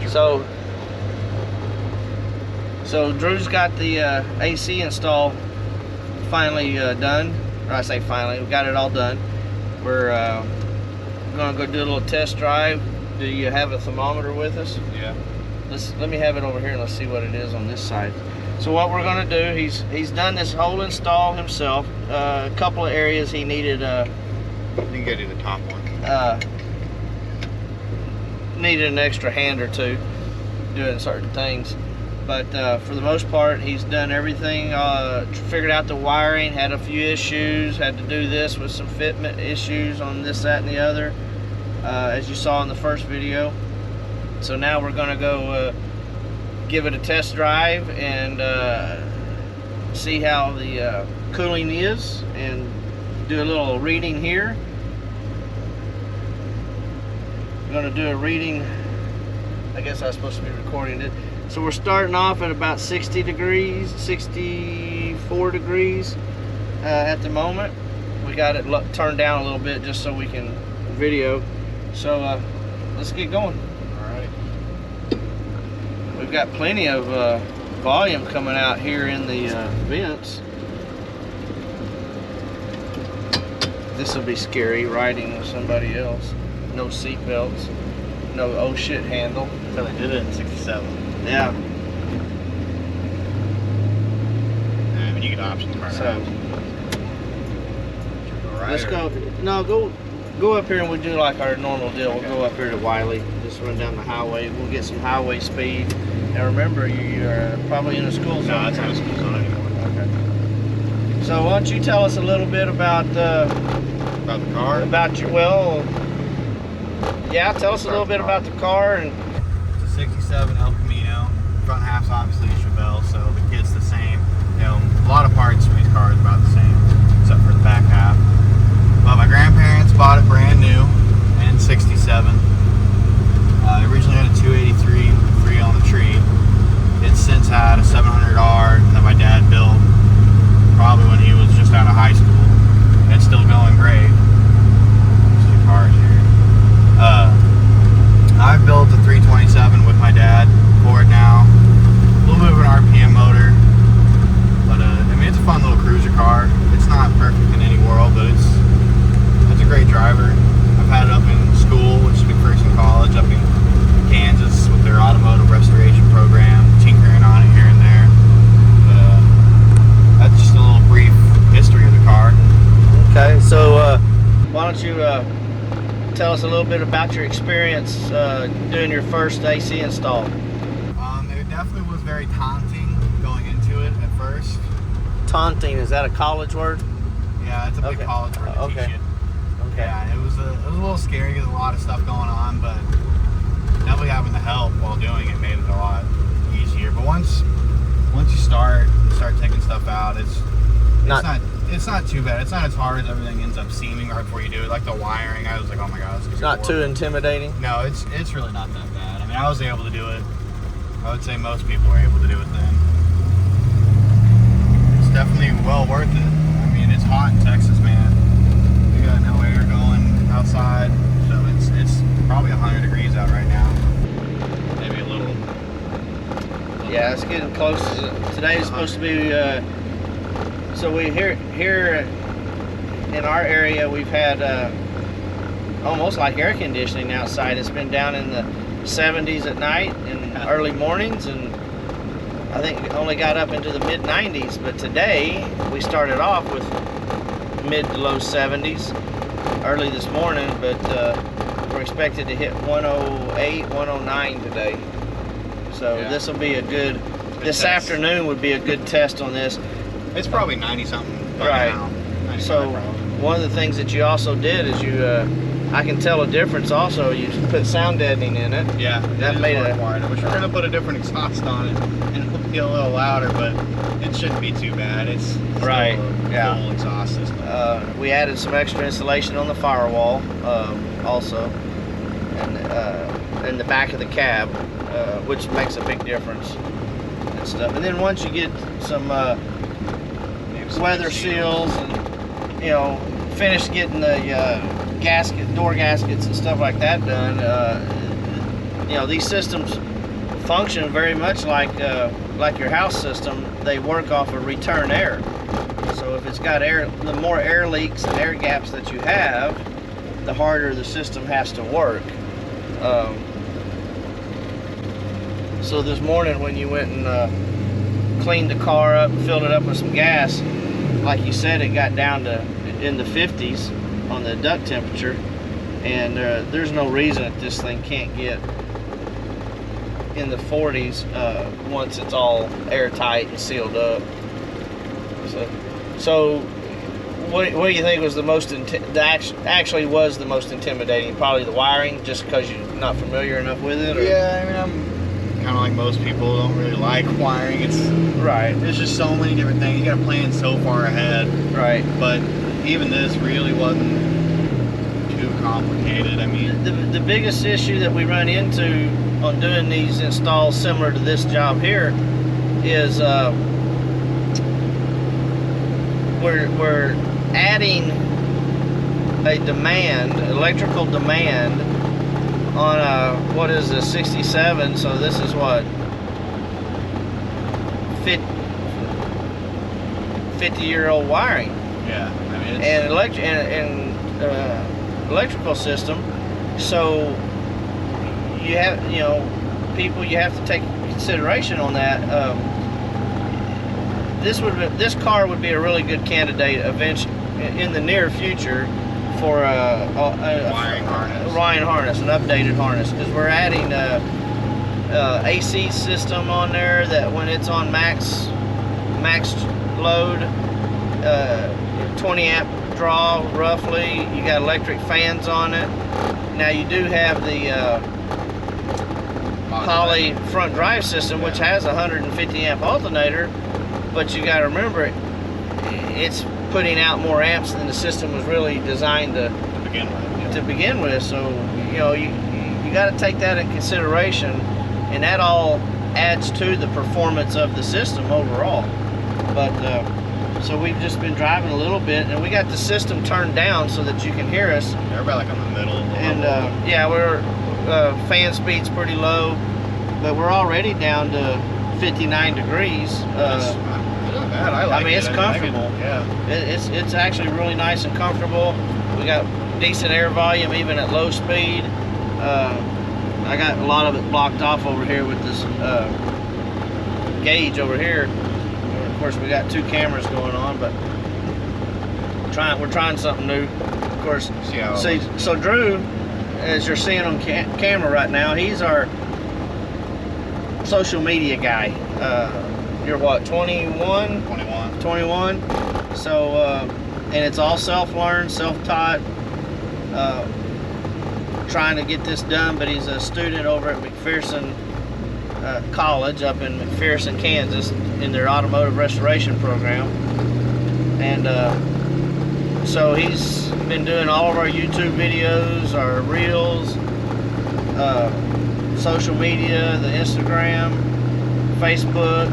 So Drew's got the AC install finally done. Or I say finally, we got it all done. We're gonna go do a little test drive. Do you have a thermometer with us? Yeah. Let me have it over here and let's see what it is on this side. So what we're gonna do, he's done this whole install himself. A couple of areas he needed. You can go to the top one. Needed an extra hand or two doing certain things, but for the most part he's done everything. Figured out the wiring, had a few issues, had to do this with some fitment issues on this, that, and the other, as you saw in the first video. So now we're gonna go give it a test drive and see how the cooling is and do a little reading here. I'm gonna do a reading. I guess I was supposed to be recording it. So we're starting off at about 60 degrees, 64 degrees at the moment. We got it turned down a little bit just so we can video. So let's get going. Alright. We've got plenty of volume coming out here in the vents. This will be scary riding with somebody else. No seat belts, no oh shit handle. So they did it in 67. Yeah. I mean, you get options right So now. let's go. No, go up here and we'll do like our normal deal. We'll go up here to Wiley, just run down the highway. We'll get some highway speed. Now remember, you're probably in a school zone. No, it's not a school zone anymore. Okay. So why don't you tell us a little bit about the car? About your yeah, tell us a little bit about the car. And it's a 67 El Camino. Front half's obviously a Chevelle, so the kit's the same. You know, a lot of parts for these cars are about the same, except for the back half. But my grandparents bought it brand new in 67. They originally had a 283 free on the tree. It's since had a 700R that my dad built probably when he was just out of high school. It's still going great. There's two cars here. I built a 327 with my dad for it now. A little bit of an RPM motor, but I mean, it's a fun little cruiser car. It's not perfect in any world, but it's a great driver. I've had it up in school, which is McPherson College, up in Kansas with their automotive restoration program, tinkering on it here and there. But that's just a little brief history of the car. okay, so why don't you tell us a little bit about your experience doing your first AC install? It definitely was very taunting going into it at first. Taunting, is that a college word? Yeah, it's a big college word to teach you. Okay. Yeah, it was a little scary because a lot of stuff going on, but definitely having the help while doing it made it a lot easier. But once you start taking stuff out, it's not too bad. It's not as hard as everything ends up seeming right before you do it. Like the wiring, I was like, oh my god, this is not too intimidating. No, it's really not that bad. I mean, I was able to do it. I would say most people are able to do it then. It's definitely well worth it. I mean, it's hot in Texas, man. We got no air going outside, so it's probably 100 degrees out right now. Maybe a little. Yeah, it's getting close. Today is supposed to be. So we here in our area, we've had almost like air conditioning outside. It's been down in the 70s at night and early mornings, and I think it only got up into the mid 90s. But today we started off with mid to low 70s early this morning, but we're expected to hit 108, 109 today. So yeah. This will be a good. This test. afternoon would be a good test on this. It's probably 90 something Right. now. So one of the things that you also did is you, I can tell a difference also. You put sound deadening in it. Yeah, that made it. I wish we were gonna put a different exhaust on it and it'll be a little louder, but it shouldn't be too bad. It's Right. Yeah. Full exhaust system. We added some extra insulation on the firewall also, and in the back of the cab, which makes a big difference and stuff. And then once you get some weather seals and finish getting the door gaskets and stuff like that done, these systems function very much like your house system. They work off of return air. So if it's got air, the more air leaks and air gaps that you have, the harder the system has to work. So this morning when you went and cleaned the car up, filled it up with some gas, like you said, it got down to in the 50s on the duct temperature, and there's no reason that this thing can't get in the 40s once it's all airtight and sealed up. So what do you think was the most actually was the most intimidating? Probably the wiring, just because you're not familiar enough with it? Or? Yeah, I mean, I'm kind of like most people, don't really like wiring. It's right. There's just so many different things. You got to plan so far ahead. Right. But even this really wasn't too complicated. I mean, the biggest issue that we run into on doing these installs similar to this job here is we're adding a demand, electrical demand, on a, what is this, 67, so this is what, 50-year-old wiring. Yeah, I mean, it's... and electrical system, so you have, people, you have to take consideration on that. This car would be a really good candidate eventually in the near future for a wiring harness, an updated harness, because we're adding a AC system on there that when it's on max load, 20 amp draw roughly. You got electric fans on it. Now you do have the Holley front drive system, which has a 150 amp alternator, but you got to remember it's putting out more amps than the system was really designed to begin with. So you got to take that in consideration, and that all adds to the performance of the system overall. But so we've just been driving a little bit, and we got the system turned down so that you can hear us. Yeah, we're like in the middle. And yeah, we're fan speed's pretty low, but we're already down to 59 degrees. I mean, it's comfortable. It's actually really nice and comfortable. We got decent air volume even at low speed. I got a lot of it blocked off over here with this gauge over here. And of course, we got 2 cameras going on, but we're trying something new. Of course, so Drew, as you're seeing on camera right now, he's our social media guy. You're what, 21? 21. So, and it's all self-learned, self-taught, trying to get this done, but he's a student over at McPherson College up in McPherson, Kansas, in their automotive restoration program. And so he's been doing all of our YouTube videos, our reels, social media, the Instagram, Facebook,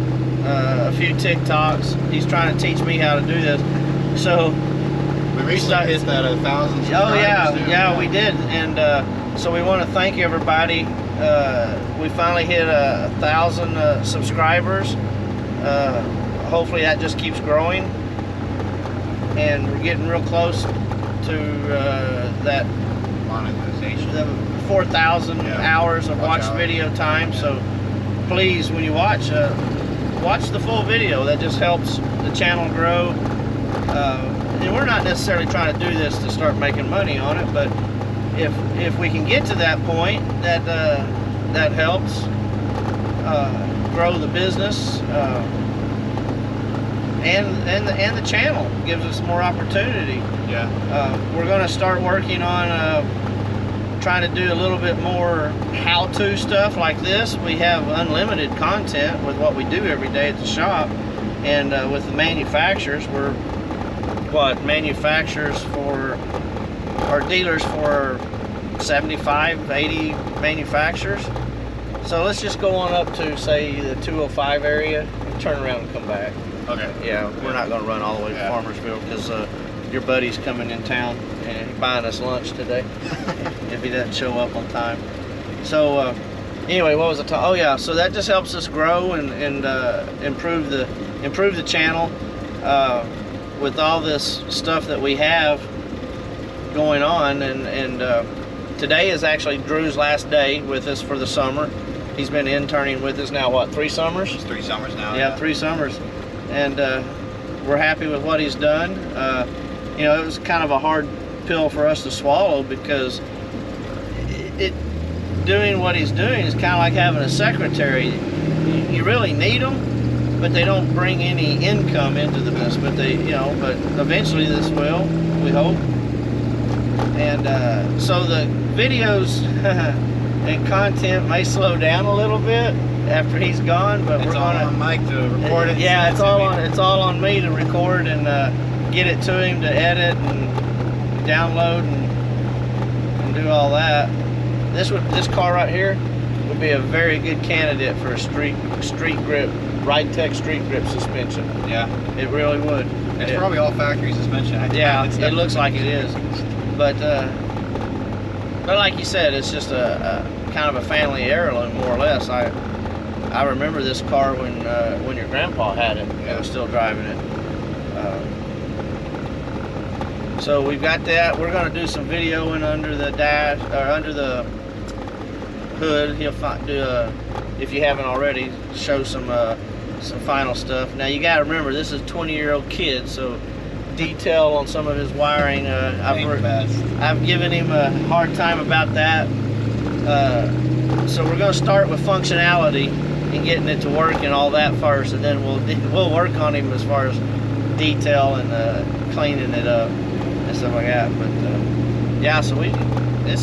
a few TikToks. He's trying to teach me how to do this. So we recently hit that 1,000 subscribers. Oh yeah, too. yeah, we did. And so we want to thank everybody. We finally hit 1,000 subscribers. Hopefully that just keeps growing, and we're getting real close to that monetization. The 4,000 hours of watch video time. So please, when you watch the full video. That just helps the channel grow. And we're not necessarily trying to do this to start making money on it, but if we can get to that point, that helps grow the business, and the channel gives us more opportunity. We're going to start working on trying to do a little bit more how-to stuff like this. We have unlimited content with what we do every day at the shop, and with the manufacturers, we're manufacturers for our dealers for 75, 80 manufacturers. So let's just go on up to, say, the 205 area and turn around and come back. Okay. Yeah, we're not going to run all the way to Farmersville because your buddy's coming in town and he's buying us lunch today if he doesn't show up on time. So Anyway, what was I talking? Oh yeah, so that just helps us grow and improve the channel with all this stuff that we have going on. And today is actually Drew's last day with us for the summer. He's been interning with us now, what, 3 summers? It's 3 summers now. Yeah, 3 summers, and we're happy with what he's done. You know, it was kind of a hard pill for us to swallow because doing what he's doing is kind of like having a secretary. You really need them, but they don't bring any income into the business. But but eventually this will, we hope. And so the videos and content may slow down a little bit after he's gone, but it's we're all gonna on Mike to record it. Yeah, it's all on me to record and get it to him to edit and download and do all that. This car right here would be a very good candidate for a street grip, Ride Tech street grip suspension. Yeah, it really would. It's probably all factory suspension. Yeah, it looks like it is, but like you said, it's just a kind of a family heirloom, more or less. I remember this car when your grandpa had it. I was still driving it. So we've got that. We're going to do some videoing under the dash or under the hood. He'll do if you haven't already, show some final stuff. Now you got to remember, this is a 20-year-old kid, so detail on some of his wiring. I've given him a hard time about that. So we're going to start with functionality and getting it to work and all that first, and then we'll work on him as far as detail and cleaning it up and stuff like that. But yeah, so it's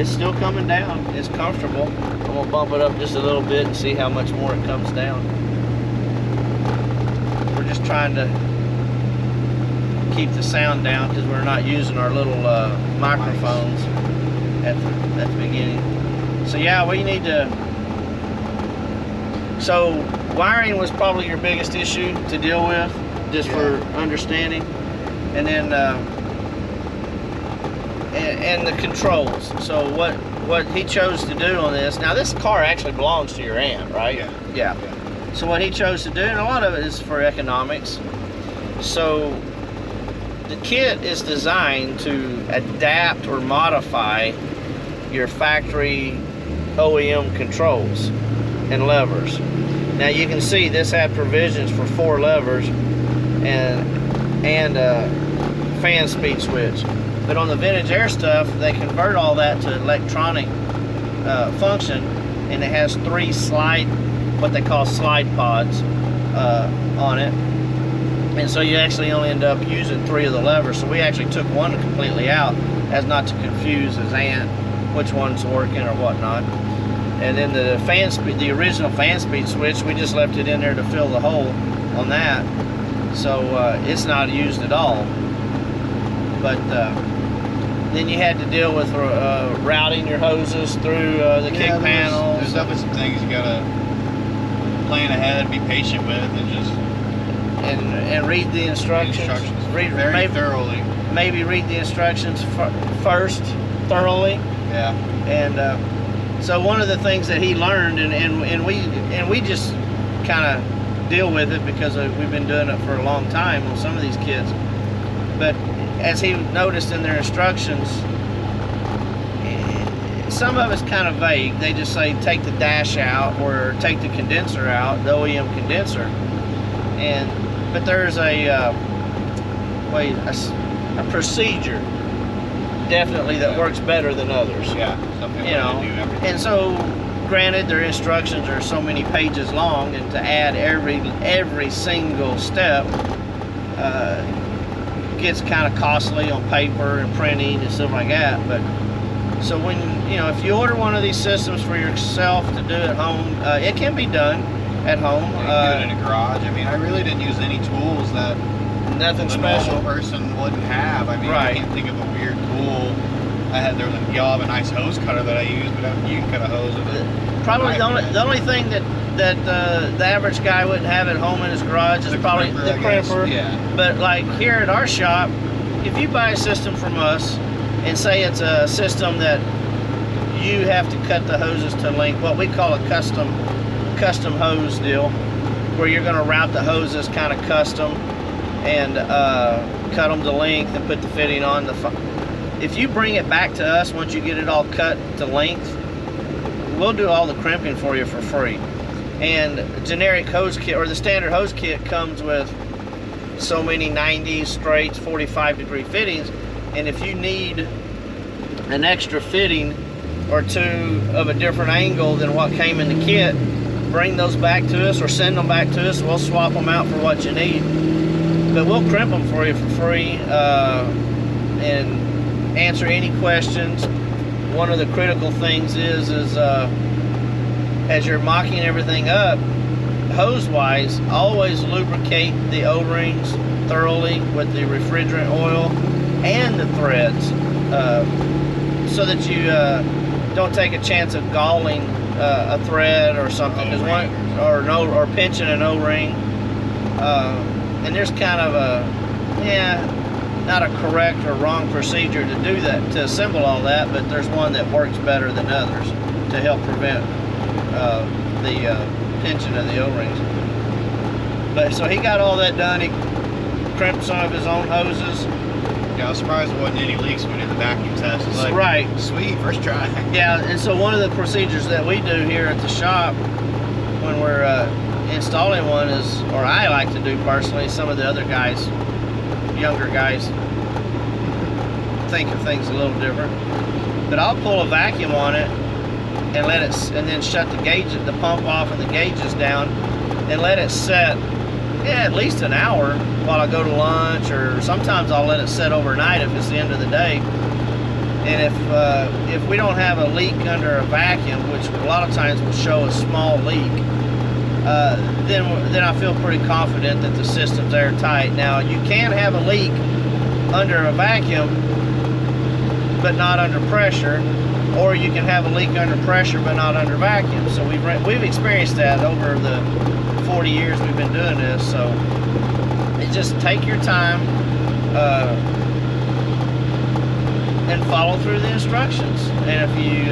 still coming down. It's comfortable. I'm gonna bump it up just a little bit and see how much more it comes down. We're just trying to keep the sound down because we're not using our little microphones at the beginning. So yeah, we need to. So wiring was probably your biggest issue to deal with, just for understanding, and then and the controls. So what he chose to do on this. Now this car actually belongs to your aunt, right? Yeah. So what he chose to do, and a lot of it is for economics. So the kit is designed to adapt or modify your factory OEM controls and levers. Now you can see this had provisions for 4 levers and a fan speed switch. But on the vintage air stuff, they convert all that to electronic function, and it has 3 what they call slide pods on it. And so you actually only end up using 3 of the levers. So we actually took one completely out, as not to confuse his aunt which one's working or whatnot. And then the original fan speed switch, we just left it in there to fill the hole on that. So it's not used at all. But then you had to deal with routing your hoses through the kick panels. There's definitely some things you gotta plan ahead, be patient with, and just and read the instructions. Very thoroughly. Maybe read the instructions first thoroughly. Yeah. And so one of the things that he learned, and we just kind of deal with it because we've been doing it for a long time on some of these kids. But as he noticed in their instructions, some of it's kind of vague. They just say take the dash out or take the condenser out, the OEM condenser. But there's a procedure definitely that works better than others. Yeah, you know. And so, granted, their instructions are so many pages long, and to add every single step gets kind of costly on paper and printing and stuff like that. But so when if you order one of these systems for yourself to do at home, it can be done at home. You can do it in a garage. I mean, I really didn't use any tools that nothing special a person wouldn't have. I mean, I can't think of a weird tool. Y'all have a nice hose cutter that I use, but you can cut a hose with it. Probably the only thing that the average guy wouldn't have at home in his garage is probably the crimper. Yeah. But like here at our shop, if you buy a system from us and say it's a system that you have to cut the hoses to length, what we call a custom hose deal, where you're going to route the hoses kind of custom and cut them to length and put the fitting on. If you bring it back to us once you get it all cut to length, we'll do all the crimping for you for free. And generic hose kit, or the standard hose kit, comes with so many 90s, straights, 45-degree fittings, and if you need an extra fitting or two of a different angle than what came in the kit, bring those back to us or send them back to us. We'll swap them out for what you need, but we'll crimp them for you for free and answer any questions. One of the critical things is as you're mocking everything up, hose-wise, always lubricate the O-rings thoroughly with the refrigerant oil and the threads, so that you don't take a chance of galling a thread or something, or pinching an O-ring. And there's kind of not a correct or wrong procedure to do that, to assemble all that, but there's one that works better than others to help prevent the pinching of the O-rings. But so he got all that done. He crimped some of his own hoses. Yeah, I was surprised there wasn't any leaks when we did the vacuum test. It's like, right. Sweet, first try. Yeah, and so one of the procedures that we do here at the shop when we're installing one is, or I like to do personally, some of the other guys, younger guys, think of things a little different, but I'll pull a vacuum on it and let it, and then shut the gauge, the pump off and the gauges down, and let it set, at least an hour while I go to lunch, or sometimes I'll let it set overnight if it's the end of the day. And if we don't have a leak under a vacuum, which a lot of times will show a small leak, then I feel pretty confident that the system's airtight. Now, you can have a leak under a vacuum, but not under pressure, or you can have a leak under pressure, but not under vacuum. So we've experienced that over the 40 years we've been doing this. So you just take your time and follow through the instructions. And if you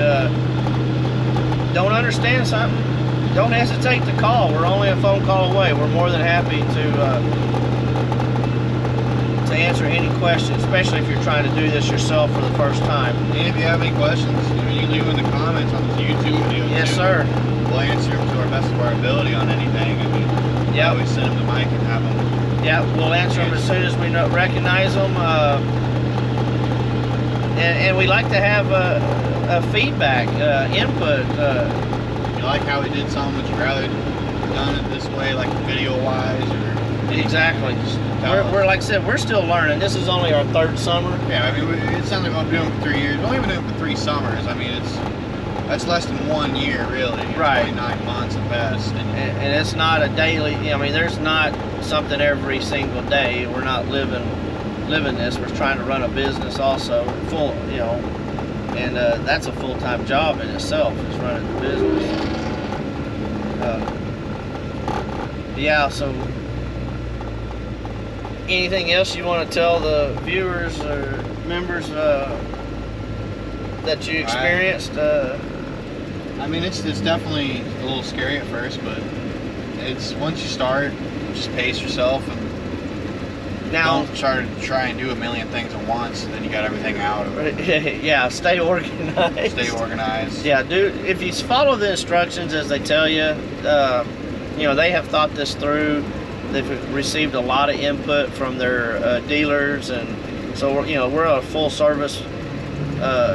don't understand something, don't hesitate to call. We're only a phone call away. We're more than happy to answer any questions, especially if you're trying to do this yourself for the first time. And if you have any questions, you can leave them in the comments on this YouTube video. Yes, too. sir. We'll answer them to our best of our ability on anything. I mean, yeah, we send them to Mike and have them. Yeah, we'll answer them as soon as we recognize them. And we like to have a feedback, input. You like how we did something? Would you rather done it this way, like video-wise, or exactly? We're like I said, we're still learning. This is only our third summer. Yeah, I mean, it sounds like we've been doing it for 3 years. We've only been doing it for 3 summers. I mean, that's less than 1 year, really. It's right. 9 months at best. And it's not a daily. I mean, there's not something every single day. We're not living this. We're trying to run a business also, full, and that's a full-time job in itself, is running the business. Yeah, so anything else you want to tell the viewers or members that you experienced? I mean, it's definitely a little scary at first, but it's once you start, just pace yourself and now don't try and do a million things at once, and then you got everything out of it. Yeah, stay organized. Stay organized. Yeah, dude, if you follow the instructions as they tell you, they have thought this through. They've received a lot of input from their dealers, and so we're a full service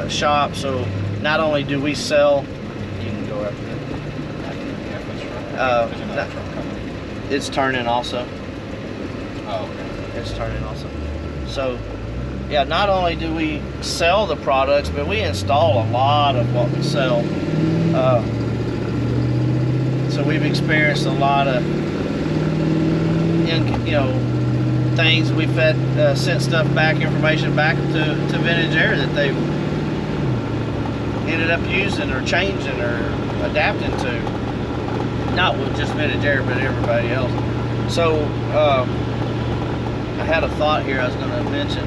shop. So not only do we sell, you can go after it. It's turning also. Oh, okay. It's turning also. So yeah, not only do we sell the products, but we install a lot of what we sell. So we've experienced a lot of things. We've had sent stuff back, information back to Vintage Air that they've ended up using or changing or adapting to. Not with just Vintage Air, but everybody else. So I had a thought here I was going to mention.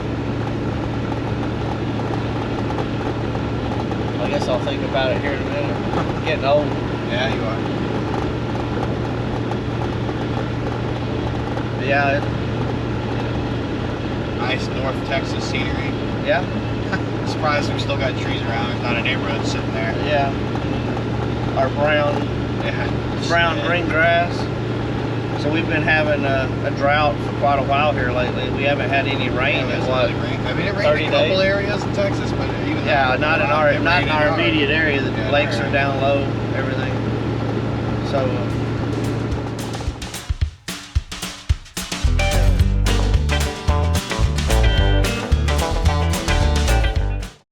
Well, guess I'll think about it here in a minute. Getting old. Yeah, you are. But yeah, Nice North Texas scenery. yeah, Surprised we still got trees around. There's not a neighborhood sitting there. yeah. Our brown green grass. So we've been having a drought for quite a while here lately. We haven't had any rain in what? I mean, it 30 rained in a couple days? areas in Texas, but even Yeah, not in our immediate area. The Yeah, lakes not are right. down low, everything. So